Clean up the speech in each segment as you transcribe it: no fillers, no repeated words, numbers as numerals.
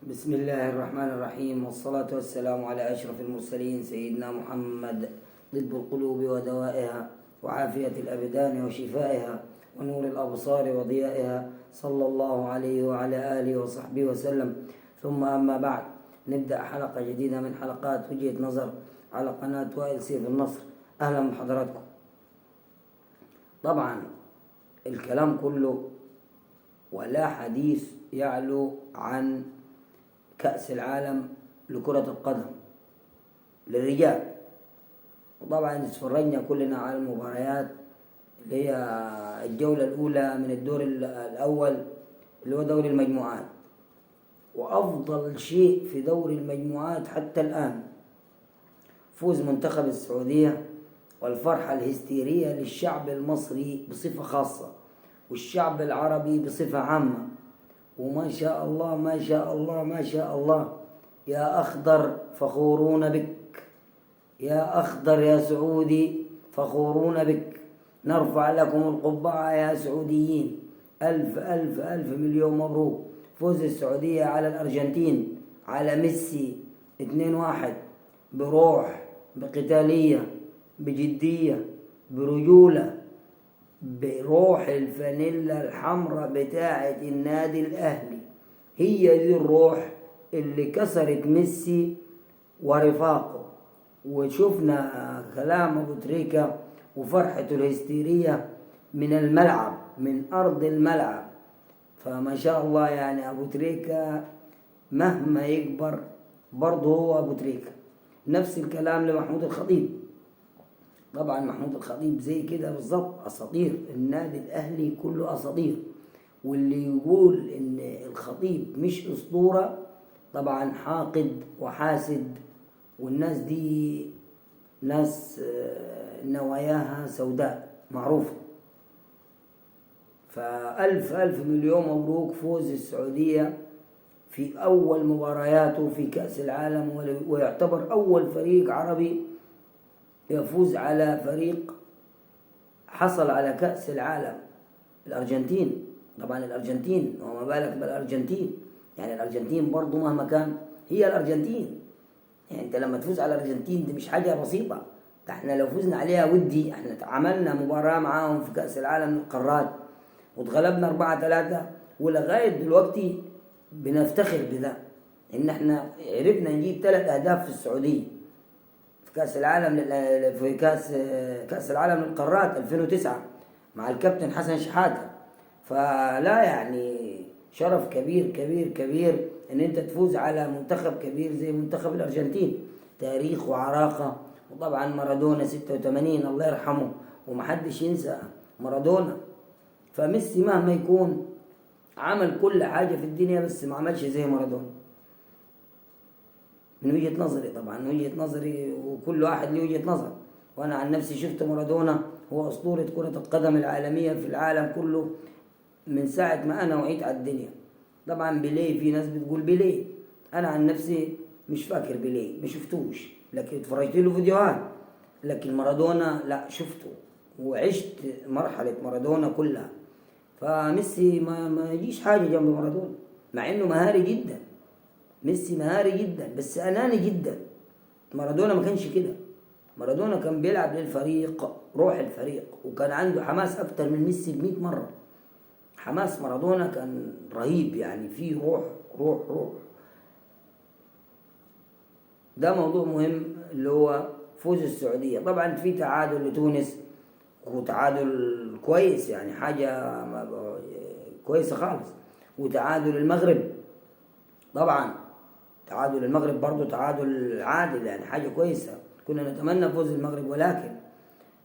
بسم الله الرحمن الرحيم، والصلاة والسلام على أشرف المرسلين سيدنا محمد، طب القلوب ودوائها وعافية الأبدان وشفائها ونور الأبصار وضيائها، صلى الله عليه وعلى آله وصحبه وسلم. ثم أما بعد، نبدأ حلقة جديدة من حلقات وجهة نظر على قناة وائل سيف النصر. أهلا بحضراتكم. طبعا الكلام كله ولا حديث يعلو عن كأس العالم لكرة القدم للرجال. وطبعا اتفرجنا كلنا على المباريات اللي هي الجولة الأولى من الدور الأول اللي هو دوري المجموعات. وأفضل شيء في دوري المجموعات حتى الآن فوز منتخب السعودية والفرحة الهستيرية للشعب المصري بصفة خاصة والشعب العربي بصفة عامة. وما شاء الله ما شاء الله ما شاء الله، يا أخضر فخورون بك، يا أخضر يا سعودي فخورون بك، نرفع لكم القبعة يا سعوديين. ألف ألف ألف مليون مبروك. فوز السعودية على الأرجنتين، على ميسي 2-1 بروح، بقتالية، بجدية، برجولة، بروح الفانيلا الحمراء بتاعة النادي الأهلي. هي دي الروح اللي كسرت ميسي ورفاقه. وشفنا كلام أبو تريكة وفرحته الهستيرية من الملعب، من أرض الملعب. فما شاء الله يعني أبو تريكة مهما يكبر برضه هو أبو تريكة. نفس الكلام لمحمود الخطيب. طبعا محمود الخطيب زي كده بالظبط، اساطير النادي الاهلي كله اساطير. واللي يقول ان الخطيب مش اسطوره طبعا حاقد وحاسد، والناس دي ناس نواياها سوداء معروفه. فألف ألف مليون مبروك فوز السعودية في أول مبارياته في كأس العالم، ويعتبر أول فريق عربي يفوز على فريق حصل على كأس العالم. الأرجنتين، طبعا الأرجنتين وما بالك بالأرجنتين، يعني الأرجنتين برضو مهما كان هي الأرجنتين. يعني أنت لما تفوز على الأرجنتين دي مش حاجة بسيطة. ده احنا لو فزنا عليها ودي، احنا عملنا مباراة معاهم في كأس العالم للقارات واتغلبنا 4-3، ولغاية دلوقتي بنفتخر بده ان احنا عرفنا نجيب 3 أهداف في السعودية في كأس العالم، في كأس العالم للقارات 2009 مع الكابتن حسن شحاتة. فلا يعني شرف كبير كبير كبير ان انت تفوز على منتخب كبير زي منتخب الارجنتين، تاريخ وعراقة. وطبعا مارادونا 86 الله يرحمه، ومحدش ينسى مارادونا. فميسي مهما يكون عمل كل حاجة في الدنيا بس ما عملش زي مارادونا من وجهة نظري. طبعا من وجهة نظري، وكل واحد له وجهة نظر. وانا عن نفسي شفت مارادونا هو اسطورة كرة القدم العالمية في العالم كله من ساعة ما انا وعيت على الدنيا. طبعا بيليه، في ناس بتقول بيليه، انا عن نفسي مش فاكر بيليه، ما شفتوش، لكن اتفرجت له فيديوهات. لكن مارادونا لا شفته وعشت مرحلة مارادونا كلها. فميسي ما يجيش حاجة جنب مارادونا، مع انه مهاري جدا. ميسي مهاري جدا بس اناني جدا. مارادونا ما كانش كده. مارادونا كان بيلعب للفريق، روح الفريق، وكان عنده حماس اكتر من ميسي ب100 مرة. حماس مارادونا كان رهيب، يعني فيه روح روح روح. ده موضوع مهم اللي هو فوز السعودية. طبعا في تعادل لتونس، وتعادل كويس يعني حاجة كويسة خالص. وتعادل المغرب، طبعا تعادل المغرب برضو تعادل عادل، يعني حاجة كويسة. كنا نتمنى فوز المغرب، ولكن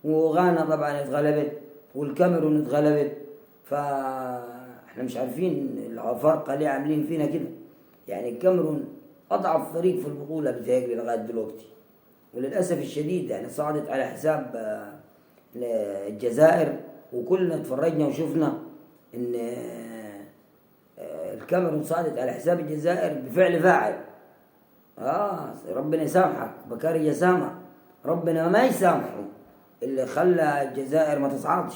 وغانا طبعا اتغلبت والكاميرون اتغلبت. فاحنا مش عارفين الأفارقة ليه عاملين فينا كده. يعني الكاميرون أضعف فريق في البطولة بتهيألي لغاية دلوقتي، وللأسف الشديد يعني صعدت على حساب الجزائر. وكلنا اتفرجنا وشفنا ان الكاميرون صعدت على حساب الجزائر بفعل فاعل. ربنا يسامحك بكاري يسامح، ربنا ما يسامحه اللي خلى الجزائر ما تصعدش.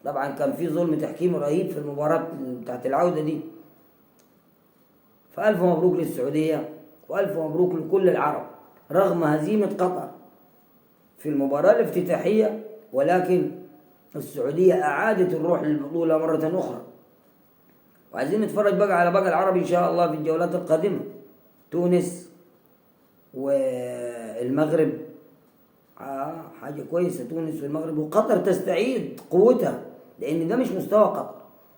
طبعا كان في ظلم تحكيم رهيب في المباراة بتاعت العودة دي. فألف مبروك للسعودية وألف مبروك لكل العرب رغم هزيمة قطر في المباراة الافتتاحية، ولكن السعودية أعادت الروح للبطولة مرة أخرى. وعايزين نتفرج بقى على باقي العرب إن شاء الله في الجولات القادمة. تونس والمغرب حاجة كويسة، تونس والمغرب، وقطر تستعيد قوتها لأن ده مش مستوى قطر.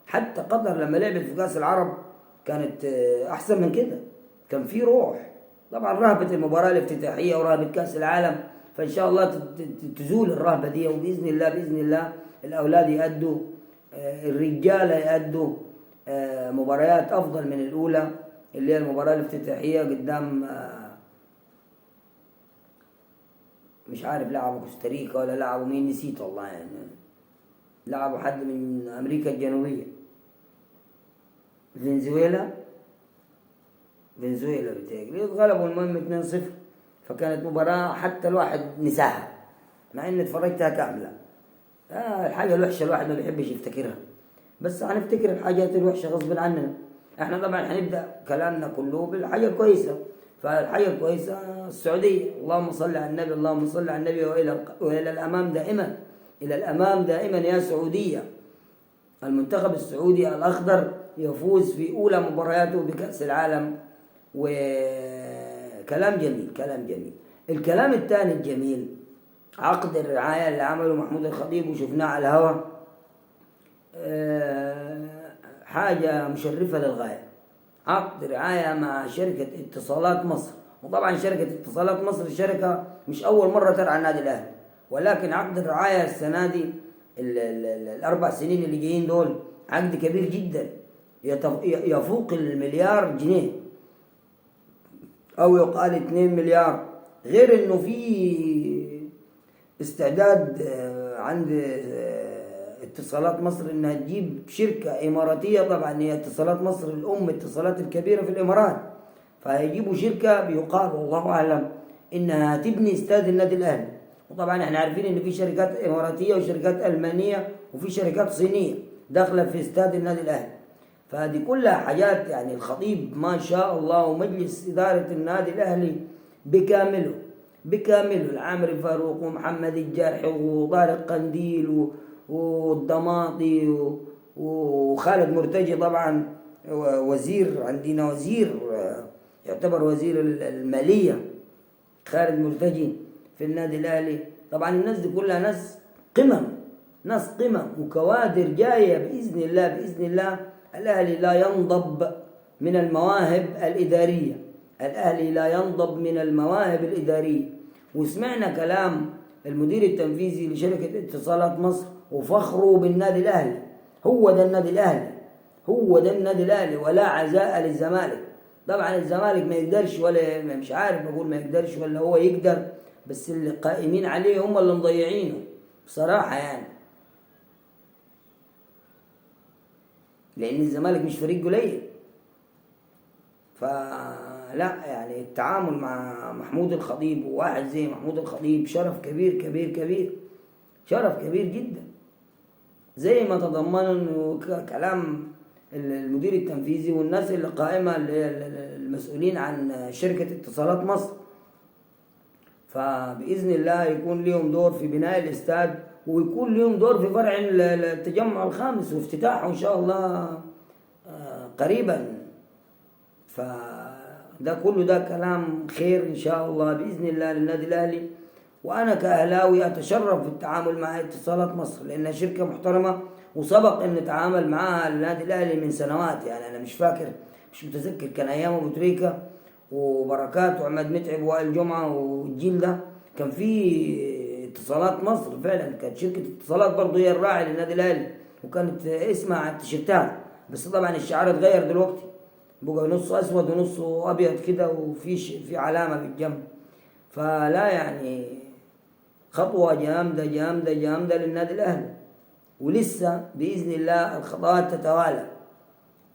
حتى قطر لما لعبت في كأس العرب كانت أحسن من كده، كان في روح. طبعا رهبة المباراة الافتتاحية ورهبة كأس العالم، فإن شاء الله تزول الرهبة دي، وبإذن الله بإذن الله الأولاد يأدوا، الرجال يأدوا مباريات أفضل من الأولى اللي هي المباراة الافتتاحية قدام مش عارف لعبوا كوستاريكا ولا لعبوا مين، نسيت والله يعني. لعبوا حد من أمريكا الجنوبية، فنزويلا بتهيألي اتغلبوا المهم 2-0. فكانت مباراة حتى الواحد نساها مع إن اتفرجتها كاملة. الحاجة الوحشة الواحد ما بيحبش يفتكرها، بس هنفتكر الحاجات الوحشة غصب عننا. احنا طبعا هنبدأ كلامنا كله بالحاجة الكويسة. فالحاجة الكويسة السعودية، اللهم صل على النبي، اللهم صل على النبي، وإلى الأمام دائما، إلى الأمام دائما يا سعودية. المنتخب السعودي الأخضر يفوز في أولى مبارياته بكأس العالم، وكلام جميل كلام جميل. الكلام الثاني الجميل عقد الرعاية اللي عمله محمود الخطيب وشفناه على الهواء، حاجة مشرفة للغاية. عقد رعاية مع شركة اتصالات مصر، وطبعا شركة اتصالات مصر شركة مش أول مرة ترعى النادي الأهلي، ولكن عقد الرعاية السنة دي الأربع سنين اللي جايين دول عقد كبير جدا يفوق المليار جنيه أو يقال 2 مليار، غير إنه في استعداد عند اتصالات مصر إنها تجيب شركة إماراتية. طبعا هي اتصالات مصر الأم اتصالات الكبيرة في الإمارات، فهيجيبوا شركة بيقال والله أعلم إنها تبني استاد النادي الأهلي. وطبعا احنا عارفين إن في شركات إماراتية وشركات ألمانية وفي شركات صينية داخلة في استاد النادي الأهلي. فهذه كلها حاجات يعني الخطيب ما شاء الله ومجلس إدارة النادي الأهلي بكامله العامر فاروق ومحمد الجارح وطارق قنديل والضماطي وخالد مرتجي، طبعا وزير عندنا، وزير يعتبر وزير المالية خالد مرتجي في النادي الأهلي. طبعا الناس دي كلها ناس قمم وكوادر جاية بإذن الله. الأهلي لا ينضب من المواهب الإدارية. وسمعنا كلام المدير التنفيذي لشركة اتصالات مصر وفخره بالنادي الأهلي. هو ده النادي الأهلي ولا عزاء للزمالك. طبعا الزمالك ما يقدرش، ولا مش عارف أقول ما يقدرش ولا هو يقدر، بس اللي قائمين عليه هم اللي مضيعينه بصراحة يعني، لأن الزمالك مش فريق قليل. فلا يعني التعامل مع محمود الخطيب وواحد زي محمود الخطيب شرف كبير شرف كبير جدا، زي ما تضمن كلام المدير التنفيذي والناس اللي قائمة المسؤولين عن شركة اتصالات مصر. فبإذن الله يكون لهم دور في بناء الاستاد، ويكون لهم دور في فرع التجمع الخامس وافتتاحه إن شاء الله قريبا. فده كله ده كلام خير إن شاء الله بإذن الله للنادي الأهلي. وأنا كأهلاوي أتشرف بالتعامل مع اتصالات مصر لأنها شركة محترمة، وسبق أن نتعامل معها النادي الأهلي من سنوات. يعني أنا مش متذكر، كان أيام أبو تريكة وبركات وعماد متعب وائل جمعة والجيل ده، كان في اتصالات مصر فعلا، كانت شركة اتصالات برضه هي الراعي للنادي الأهلي، وكانت اسمها على التيشيرتات. بس طبعا الشعار اتغير دلوقتي، بقى نص أسود ونص أبيض كده وفي علامة بالجنب. فلا يعني خطوة جامدة للنادي الأهلي، ولسه بإذن الله الخطوات تتوالى.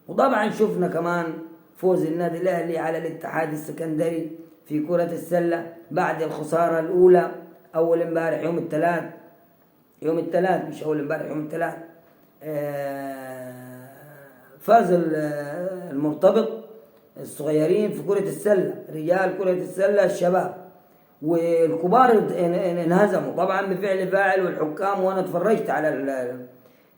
وطبعا شفنا كمان فوز النادي الأهلي على الاتحاد السكندري في كرة السلة بعد الخسارة الأولى أول امبارح يوم الثلاث مش أول امبارح، يوم الثلاث. فاز المرتبط الصغيرين في كرة السلة، رجال كرة السلة الشباب، والكبار انهزموا طبعا بفعل فاعل والحكام. وانا اتفرجت على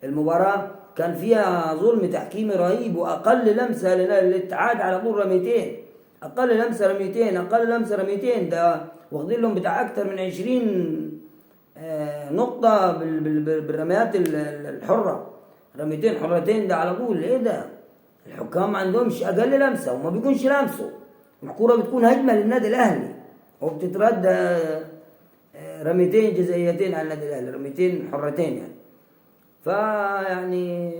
المباراة كان فيها ظلم تحكيمي رهيب، واقل لمسة للاتحاد على طول رميتين، اقل لمسة رميتين، اقل لمسة رميتين، ده واخدين لهم بتاع اكتر من 20 نقطة بالرميات الحرة، رميتين حرتين ده على طول. ايه ده؟ الحكام ما عندهمش اقل لمسة وما بيكونش لمسوا، الكرة بتكون هجمة للنادي الاهلي وبتتردى رميتين جزائيتين على النادي الاهلي، رميتين حرتين يعني. فيعني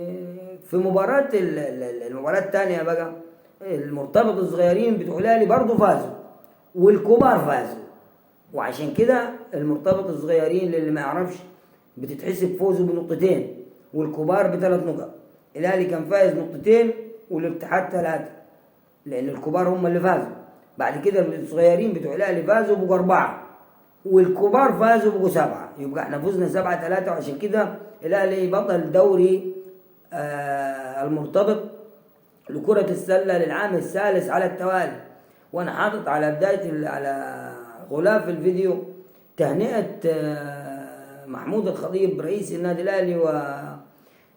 في المباراة الثانية بقى المرتبط الصغيرين بتوع الاهلي برضه فازوا والكبار فازوا، وعشان كده المرتبط الصغيرين اللي ما يعرفش بتتحسب فوزه بنقطتين والكبار ب3 نقط. الاهلي كان فايز نقطتين والاتحاد 3، لان الكبار هم اللي فازوا. بعد كده الصغيرين بتوع الاهلي فازوا بقوا 4 والكبار فازوا بقوا 7، يبقى احنا فزنا 7-3. وعشان كده الاهلي بطل دوري المرتبط لكرة السلة للعام الثالث على التوالي. وانا حاطط على بداية على غلاف الفيديو تهنئة محمود الخطيب رئيس النادي الاهلي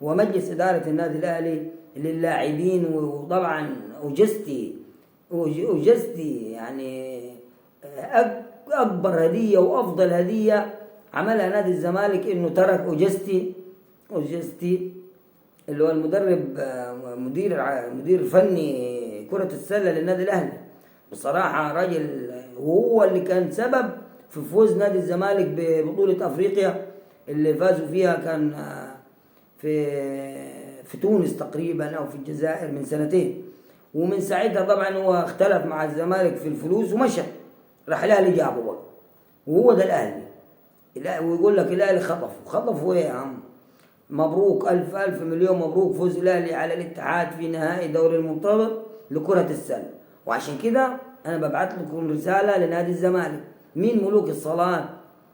ومجلس إدارة النادي الاهلي للاعبين، وطبعا أوجستي يعني أكبر هدية وأفضل هدية عملها نادي الزمالك إنه ترك أوجستي اللي هو المدرب مدير فني كرة السلة للنادي الأهلي. بصراحة راجل، وهو اللي كان سبب في فوز نادي الزمالك ببطولة أفريقيا اللي فازوا فيها، كان في تونس تقريبا أو في الجزائر من 2 سنين. ومن ساعتها طبعا هو اختلف مع الزمالك في الفلوس ومشى، راح الاهلي جابه بقى، وهو ده الاهلي. ويقول لك الاهلي خطفوا ايه يا عم؟ مبروك، الف مليون مبروك فوز الاهلي على الاتحاد في نهائي دوري المرتبط لكرة السلة. وعشان كده انا ببعت لكم رسالة لنادي الزمالك، مين ملوك الصلاة؟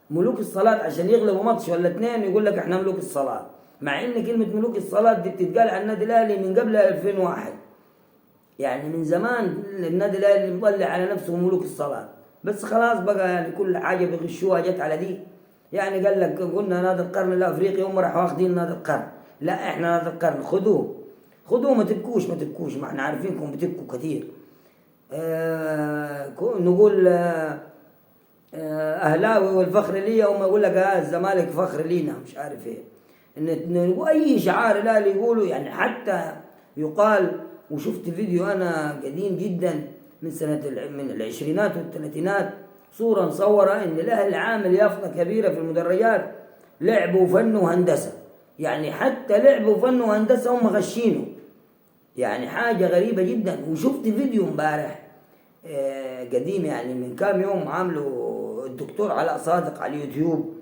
ملوك الصلاة عشان يغلبوا ماتش ولا 2 يقول لك احنا ملوك الصلاة، مع ان كلمة ملوك الصلاة دي بتتقال على النادي الاهلي من قبل 2001، يعني من زمان النادي الاهلي مطلع على نفسه ملوك الصلاة. بس خلاص بقى يعني كل حاجة بيغشوها جت على دي. يعني قال لك قلنا نادي القرن الافريقي، هم راحوا واخدين نادي القرن، لا احنا نادي القرن، خذوه ما تبكوش، ما احنا عارفينكم بتبكوا كثير. نقول اهلاوي والفخر لي، هم يقول لك الزمالك فخر لينا مش عارف ايه. ان اي شعار الاهلي يقولوا، يعني حتى يقال، وشفت فيديو انا قديم جدا من العشرينات والثلاثينات، صورة مصورة ان الاهلي عامل يافطة كبيرة في المدرجات لعب وفن وهندسة، يعني حتى لعب وفن وهندسة هم غشينه، يعني حاجة غريبة جدا. وشفت فيديو امبارح قديم يعني من كام يوم عامله الدكتور علاء صادق على اليوتيوب،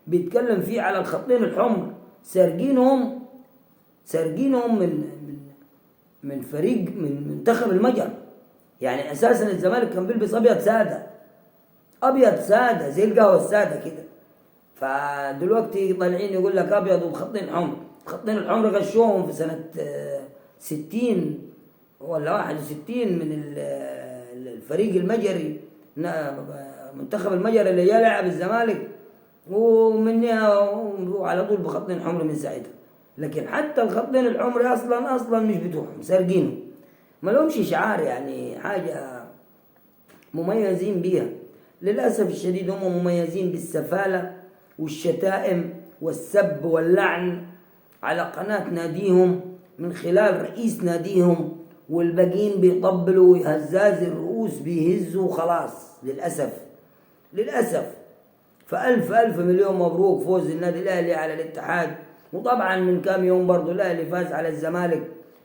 بيتكلم فيه على الخطين الحمر سارقينهم من فريق من منتخب المجر. يعني اساسا الزمالك كان بيلبس ابيض ساده زي القهوه الساده كده، فدلوقتي طالعين يقول لك ابيض وبخطين حمر. الخطين الحمر غشوهم في سنه 60 ولا 61 من الفريق المجري، منتخب المجر اللي جاء لعب الزمالك، ومنها على طول بخطين حمر من ساعتها. لكن حتى الخطين الحمر اصلا مش بتوعهم، سارقينه، ما لهمش شعار، يعني حاجه مميزين بيها. للاسف الشديد هم مميزين بالسفاله والشتائم والسب واللعن على قناه ناديهم من خلال رئيس ناديهم، والباقيين بيطبلوا وهزاز الرؤوس بيهزوا خلاص. للاسف فألف مليون مبروك فوز النادي الاهلي على الاتحاد. وطبعا من كام يوم برضو الاهلي فاز على الزمالك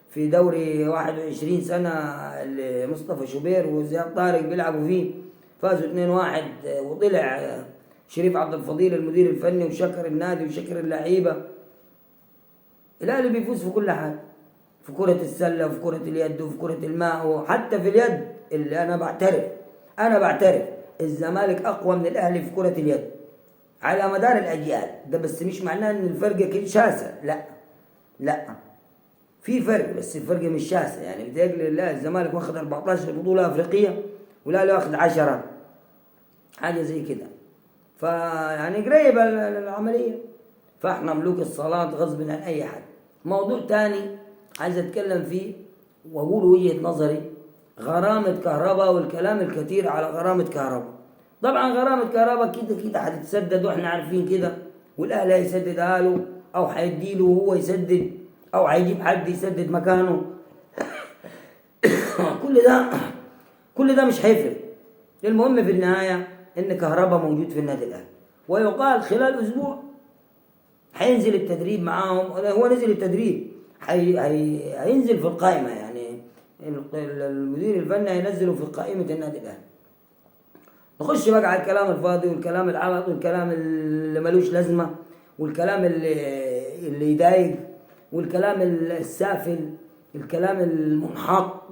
في دوري 21 سنة اللي مصطفى شوبير وزياد طارق بيلعبوا فيه، فازوا 2-1. وطلع شريف عبد الفضيل المدير الفني وشكر النادي وشكر اللعيبة. الاهلي بيفوز في كل حاجة، في كرة السلة وفي كرة اليد وفي كرة الماء وحتى في اليد، اللي انا بعترف الزمالك اقوى من الاهلي في كرة اليد على مدار الاجيال ده، بس مش معناه ان الفرق كده شاسع، لا في فرق، بس الفرق مش شاسع يعني. بتقلي لا، الزمالك واخد 14 بطولة أفريقية ولا واخد 10 حاجة زي كده. فيعني قريبة العملية. فاحنا ملوك الصلاة غصب عن أي حد. موضوع تاني عايز أتكلم فيه وأقول وجهة نظري: غرامة كهرباء والكلام الكثير على غرامة كهرباء. طبعا غرامة كهرباء كده كده هتتسدد وإحنا عارفين كده، والأهل هيسددها له أو هيديله وهو يسدد أو هيجيب حد يسدد مكانه. كل ده مش هيفرق. المهم في النهاية إن كهرباء موجود في النادي الأهلي، ويقال خلال أسبوع هينزل التدريب معاهم. هو نزل التدريب، هينزل في القائمة يعني. المدير الفني هينزله في قائمة النادي الأهلي. نخش بقى على الكلام الفاضي والكلام العبط والكلام اللي ملوش لازمة والكلام اللي يضايق والكلام السافل، الكلام المنحط.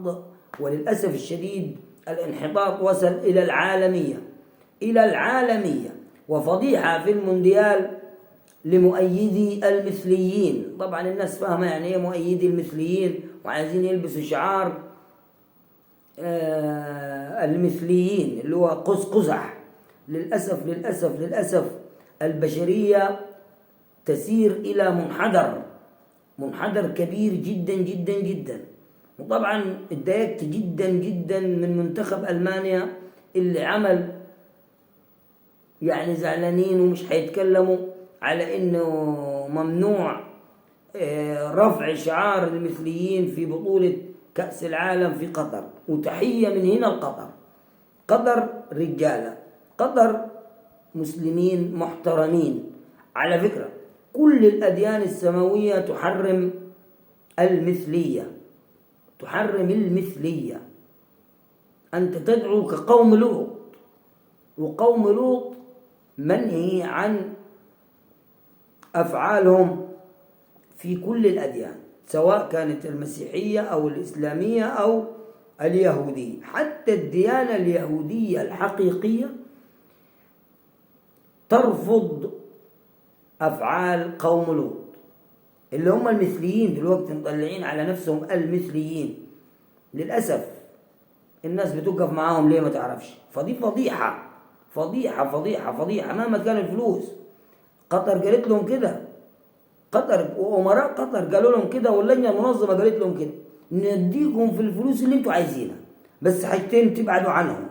وللأسف الشديد الانحطاط وصل إلى العالمية وفضيحة في المونديال لمؤيدي المثليين. طبعا الناس فاهمة يعني ايه مؤيدي المثليين، وعايزين يلبسوا شعار المثليين اللي هو قوس قزح. للأسف للأسف للأسف البشرية تسير إلى منحدر كبير جدا جدا جدا. وطبعا اتضايقت جدا جدا من منتخب ألمانيا اللي عمل، يعني زعلانين ومش هيتكلموا على انه ممنوع رفع شعار المثليين في بطولة كأس العالم في قطر. وتحية من هنا لقطر. قطر رجالة، قطر مسلمين محترمين. على فكرة كل الأديان السماوية تحرم المثلية، أنت تدعو كقوم لوط، وقوم لوط منهي عن أفعالهم في كل الأديان، سواء كانت المسيحية أو الإسلامية أو اليهودية. حتى الديانة اليهودية الحقيقية ترفض أفعال قوم لوط اللي هم المثليين. دلوقتي مطلعين على نفسهم المثليين. للأسف الناس بتوقف معاهم ليه ما تعرفش. فدي فضيحة فضيحة فضيحة فضيحة مهما كان الفلوس. قطر قالت لهم كده، قطر وأمراء قطر قالوا لهم كده، واللجنة المنظمة قالت لهم كده: نديكم في الفلوس اللي انتوا عايزينها، بس حاجتين تبعدوا عنهم: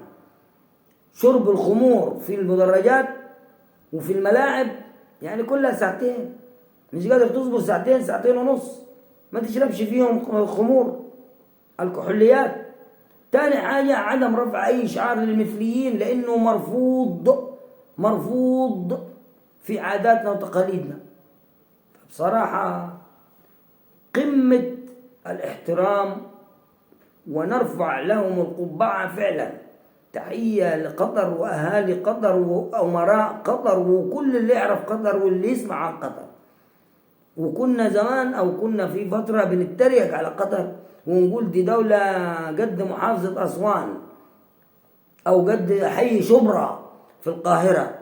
شرب الخمور في المدرجات وفي الملاعب، يعني كلها ساعتين، مش قادر تصبر ساعتين ساعتين ونص ما تشربش فيهم خمور الكحوليات. تاني حاجة عدم رفع أي شعار للمثليين، لأنه مرفوض في عاداتنا وتقاليدنا. بصراحة قمة الاحترام ونرفع لهم القبعة فعلا. تحية لقطر وأهالي قطر وأمراء قطر وكل اللي يعرف قطر واللي يسمع عن قطر. وكنا زمان أو كنا في فترة بنتريق على قطر ونقول دي دولة قد محافظة أسوان أو قد حي شبرا في القاهرة،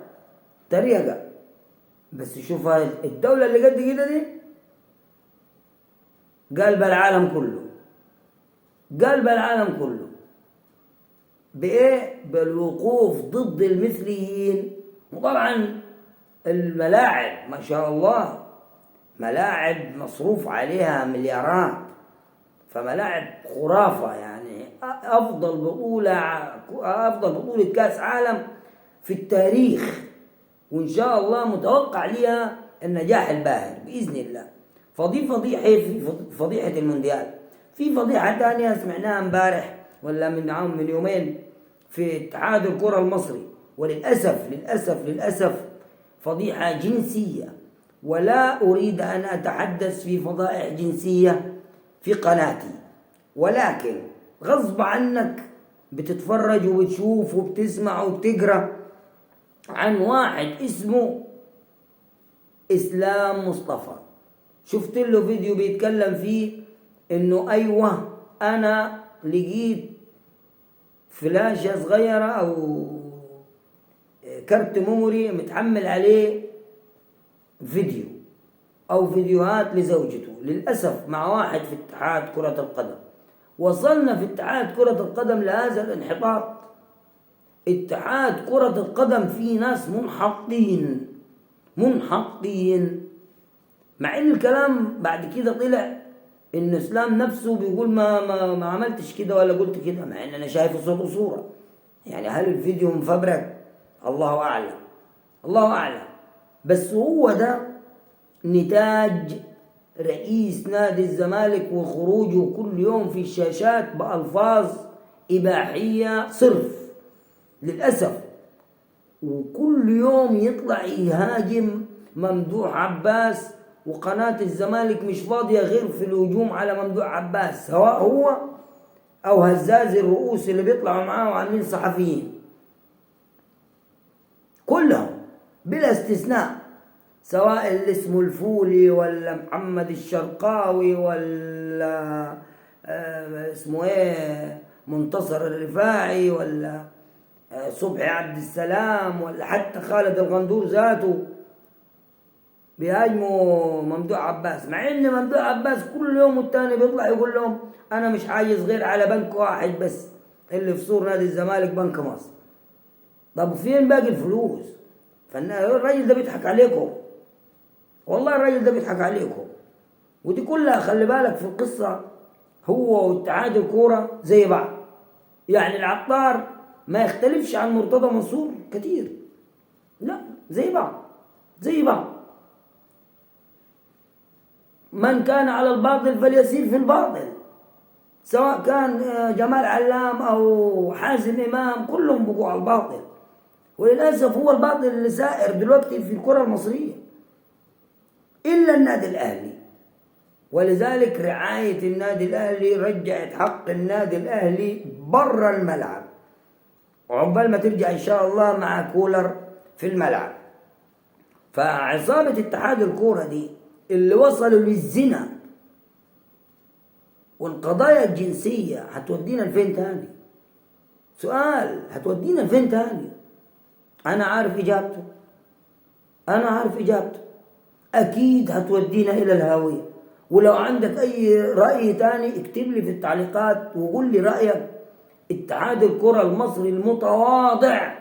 تريقة. بس شوف الدولة اللي قد كده دي قلب العالم كله بإيه؟ بالوقوف ضد المثليين. وطبعا الملاعب ما شاء الله ملاعب مصروف عليها مليارات، فملاعب خرافة يعني. أفضل بطولة كأس عالم في التاريخ، وإن شاء الله متوقع لها النجاح الباهر بإذن الله. فدي فضيحة المونديال. في فضيحة تانية سمعناها امبارح ولا من يومين في اتحاد الكرة المصري، وللأسف فضيحة جنسية. ولا أريد أن أتحدث في فضائح جنسية في قناتي، ولكن غصب عنك بتتفرج وبتشوف وبتسمع وبتقرأ عن واحد اسمه إسلام مصطفى. شفت له فيديو بيتكلم فيه إنه أيوة أنا لقيت فلاشة صغيرة أو كارت ميموري متحمل عليه فيديو، أو فيديوهات لزوجته. للأسف مع واحد في اتحاد كرة القدم وصلنا في اتحاد كرة القدم لهذا الانحطاط. اتحاد كرة القدم فيه ناس منحطين، مع ان الكلام بعد كده طلع ان اسلام نفسه بيقول ما عملتش كده ولا قلت كده، مع ان انا شايف صوت وصورة. يعني هل الفيديو مفبرك؟ الله اعلم. بس هو ده نتاج رئيس نادي الزمالك وخروجه كل يوم في الشاشات بألفاظ إباحية صرف للأسف، وكل يوم يطلع يهاجم ممدوح عباس، وقناة الزمالك مش فاضية غير في الهجوم على ممدوح عباس، سواء هو أو هزاز الرؤوس اللي بيطلعوا معاه وعاملين صحفيين، كلهم بلا استثناء، سواء اللي اسمه الفولي ولا محمد الشرقاوي ولا اسمه ايه منتصر الرفاعي ولا صبحي عبد السلام ولا حتى خالد الغندور ذاته بيهاجموا ممدوح عباس، مع ان ممدوح عباس كل يوم والتاني بيطلع يقول لهم انا مش عايز غير على بنك واحد بس اللي في سور نادي الزمالك، بنك مصر. طب فين باقي الفلوس؟ فالراجل ده بيضحك عليكم، والله الراجل ده بيضحك عليكم. ودي كلها خلي بالك في القصة هو واتحاد الكورة زي بعض. يعني العطار ما يختلفش عن مرتضى منصور كتير، لا زي بعض. من كان على الباطل فليسير في الباطل، سواء كان جمال علام أو حازم إمام، كلهم بقوا على الباطل. وللأسف هو الباطل اللي سائر دلوقتي في الكرة المصرية إلا النادي الأهلي. ولذلك رعاية النادي الأهلي رجعت حق النادي الأهلي برا الملعب، وعقبال ما ترجع إن شاء الله مع كولر في الملعب. فعصابة اتحاد الكورة دي اللي وصلوا للزنا والقضايا الجنسية هتودينا لفين تاني؟ سؤال، هتودينا لفين تاني؟ أنا عارف إجابته. أكيد هتودينا إلى الهاوية. ولو عندك أي رأي تاني اكتب لي في التعليقات وقول لي رأيك. اتحاد الكرة المصري المتواضع،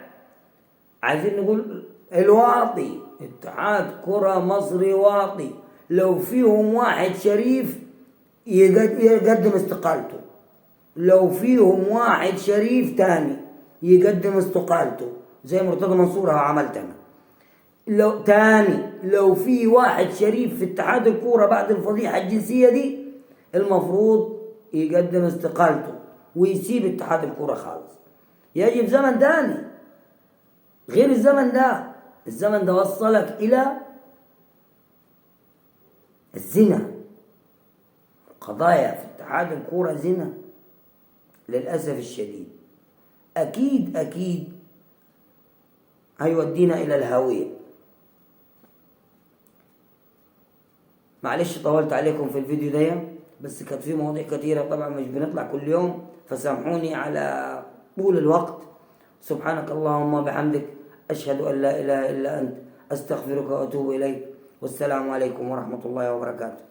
عايزين نقول الواطي، اتحاد كرة مصري واطي، لو فيهم واحد شريف يقدم استقالته، لو فيهم واحد شريف تاني يقدم استقالته زي مرتضى منصور عملت أنا. لو في واحد شريف في اتحاد الكورة بعد الفضيحة الجنسية دي المفروض يقدم استقالته ويسيب اتحاد الكورة خالص. يجب زمن تاني غير الزمن ده. الزمن ده وصلك إلى الزنا، قضايا في اتحاد الكورة زنا للأسف الشديد. أكيد هيودينا إلى الهاوية. معلش طولت عليكم في الفيديو ده، بس كانت فيه مواضيع كثيرة طبعا مش بنطلع كل يوم، فسامحوني على طول الوقت. سبحانك اللهم وبحمدك، أشهد أن لا إله إلا أنت، أستغفرك وأتوب إليك، والسلام عليكم ورحمة الله وبركاته.